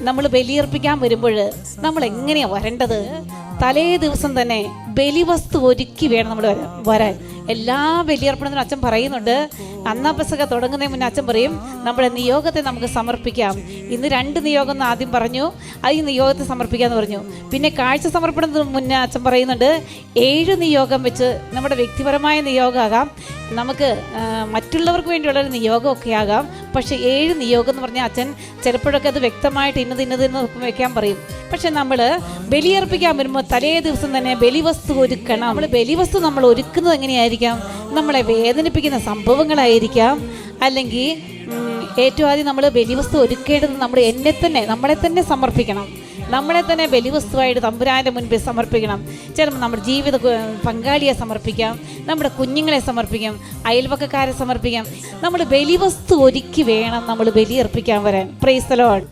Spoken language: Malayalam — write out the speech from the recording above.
നമ്മൾ ബലിയർപ്പിക്കാൻ വരുമ്പോൾ നമ്മൾ എങ്ങനെയാ വരേണ്ടത്? തലേ ദിവസം തന്നെ ബലിവസ്തു ഒരുക്കി വേണം നമ്മൾ വരാൻ. എല്ലാ ബലിയർപ്പണത്തിനും അച്ഛൻ പറയുന്നുണ്ട്. അന്നപസക തുടങ്ങുന്നതിന് മുന്നേ അച്ഛൻ പറയും നമ്മുടെ നിയോഗത്തെ നമുക്ക് സമർപ്പിക്കാം. ഇന്ന് 2 നിയോഗം എന്ന് ആദ്യം പറഞ്ഞു, അത് ഈ നിയോഗത്തെ സമർപ്പിക്കാമെന്ന് പറഞ്ഞു. പിന്നെ കാഴ്ച സമർപ്പണത്തിന് മുന്നേ അച്ഛൻ പറയുന്നുണ്ട് 7 നിയോഗം വെച്ച് നമ്മുടെ വ്യക്തിപരമായ നിയോഗമാകാം, നമുക്ക് മറ്റുള്ളവർക്ക് വേണ്ടിയുള്ളൊരു നിയോഗമൊക്കെ ആകാം. പക്ഷേ 7 നിയോഗം എന്ന് പറഞ്ഞാൽ അച്ഛൻ ചിലപ്പോഴൊക്കെ അത് വ്യക്തമായിട്ട് ഇന്നത് വെക്കാൻ പറയും. പക്ഷെ നമ്മൾ ബലിയർപ്പിക്കാൻ വരുമ്പോൾ തലേ ദിവസം തന്നെ ബലിവസ്തു ഒരുക്കണം. നമ്മൾ ബലിവസ്തു നമ്മൾ ഒരുക്കുന്നത് എങ്ങനെയായിരിക്കാം? നമ്മളെ വേദനിപ്പിക്കുന്ന സംഭവങ്ങളായിരിക്കാം. അല്ലെങ്കിൽ ഏറ്റവും ആദ്യം നമ്മൾ ബലിവസ്തു ഒരുക്കേണ്ടത് നമ്മളെ തന്നെ സമർപ്പിക്കണം. നമ്മളെ തന്നെ ബലിവസ്തുവായിട്ട് തമ്പുരാൻ്റെ മുൻപിൽ സമർപ്പിക്കണം. ചിലപ്പോൾ നമ്മുടെ ജീവിത പങ്കാളിയെ സമർപ്പിക്കാം, നമ്മുടെ കുഞ്ഞുങ്ങളെ സമർപ്പിക്കാം, അയൽവക്കക്കാരെ സമർപ്പിക്കാം. നമ്മൾ ബലിവസ്തു ഒരുക്കി വേണം നമ്മൾ ബലിയർപ്പിക്കാൻ വരാൻ. Praise the Lord.